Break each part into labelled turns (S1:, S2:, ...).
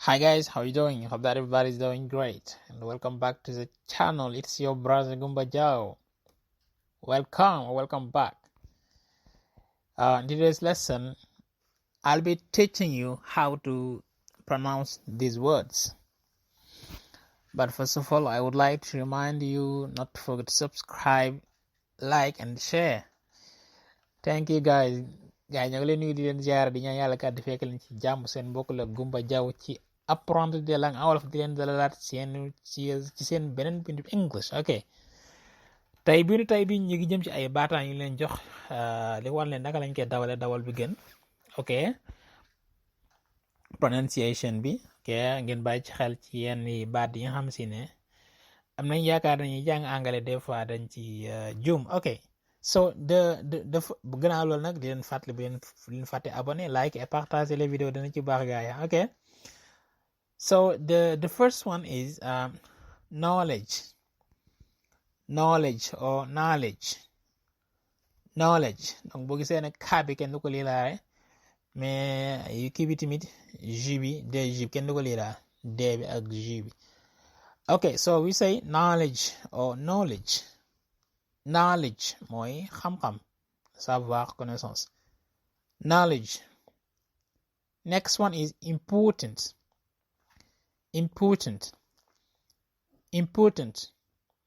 S1: Hi guys, how you doing? Hope that everybody's doing great and welcome back to the channel. It's your brother Gumba Jao. Welcome back. In today's lesson, I'll be teaching you how to pronounce these words. But first of all, I would like to remind you not to forget to subscribe, like and share. Thank you guys. Guys, ñu ngi leen nuyu di leen ziar di ñaan Yàlla kàddu fekk leen ci jàmm seen mbokk la Gumba Jao ci Apprendre de langue Wolof di leen dalalaat ci seen beneen bindu English. Ok, tey bi ñu ngi jëm ci ay baataan yu leen jox li war leen naka lañ koy dawal bi gën. Ok, pronunciation bi ngeen bàyyi ci xel ci yenn baat yi nga xam si ne am nañ yaakaar dañuy jàng angale des fois dañ ci juum. Ok, so bu gënaa loolu nag di leen fàttali bu leen fàtte abonné, like et partager les vidéos dana ci baax gaay. Ok, so the first one is knowledge or knowledge. Donc boo gisee ne kaa bi kenn du ko liiraare mais yu kii bi tamit ju bi de kenn du ko liiraare de bi ak ju bi. Okay, so we say knowledge or knowledge. Knowledge mooy xam-xam, savoir, connaissance. Knowledge. Next one is important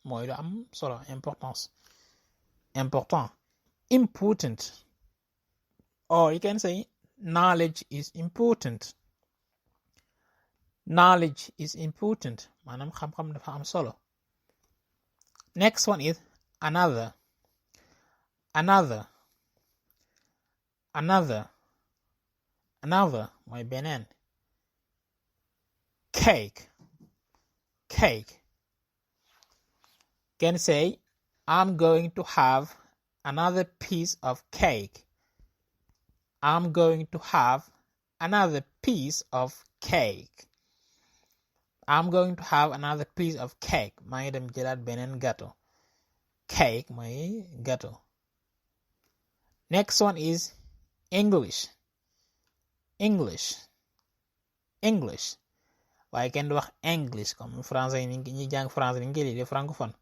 S1: mooy lu am solo, important. Or you can say knowledge is important. Maanaam xam-xam dafa am solo. Next one is another mooy beneen. Cake. Can say I'm going to have another piece of cake. Maa ngi dem jëlaat beneen gâteau. Cake mooy gâteau. Next one is English. waaye kenn du wax English comme français ñi jàng français ni ngi lii francophone.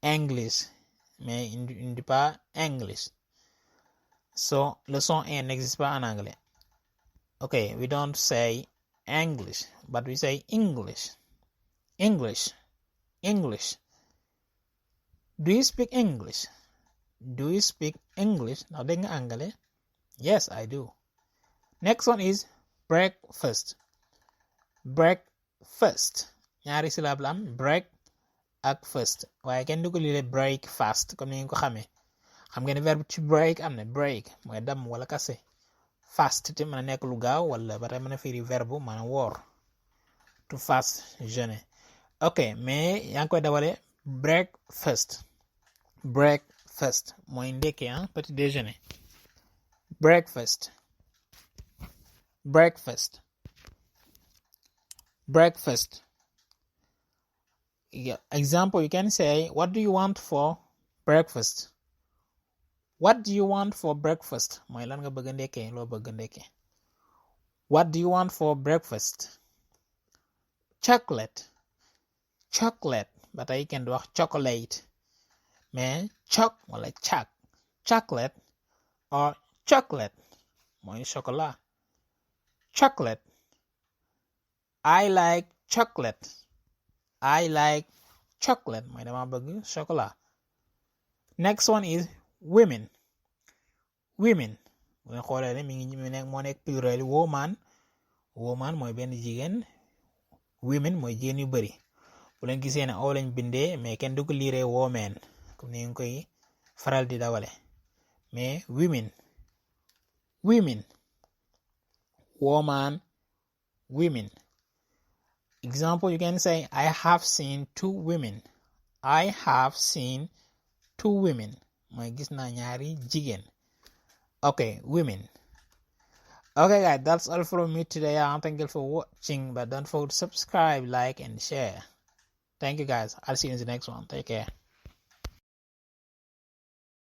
S1: English, mais il ne dit pas English. So le son N n'existe pas en anglais. Okay, we don't say English, but we say English. Do you speak English? Ndax dégg nga anglais? Yes, I do. Next one is breakfast. Ñaari syllabe la am, break ak first, waaye kenn du ko lire break fast comme ni ngeen ko xamee. Xam ngeen ne verbe to break am na, break mooy damm wala kase. Fast te mën a nekk lu gaaw wala ba tey mën a firi verbe maanaam woor. To fast, jeûner. Ok, mais yaa ngi koy dawale breakfast mooy ndekkee, petit déjeuner. Breakfast. Yeah. Example, you can say, what do you want for breakfast? Mooy lan nga bëgg a ndekkee, loo bëgg a ndekkee. What do you want for breakfast? Chocolate. Ba tey kenn du wax chocolate, mais wala chocolate or chocolate mooy chocolat. Chocolate. I like chocolate mooy dama bëgg chocolat. Next one is women. Bu nga xoolee ne moo nekk pluriel woman mooy benn jigéen. Women mooy jigéen yu bari. Bu leen gisee ne oo lañ bindee mais kenn du ko liiree women comme ni nga koy faral di dawale, mais women. Women. Example, you can say, I have seen two women. Mooy gis naa ñaari jigéen. Okay, women. Okay guys, that's all from me today. Thank you for watching, but don't forget to subscribe, like and share. Thank you guys. I'll see you in the next one. Take care.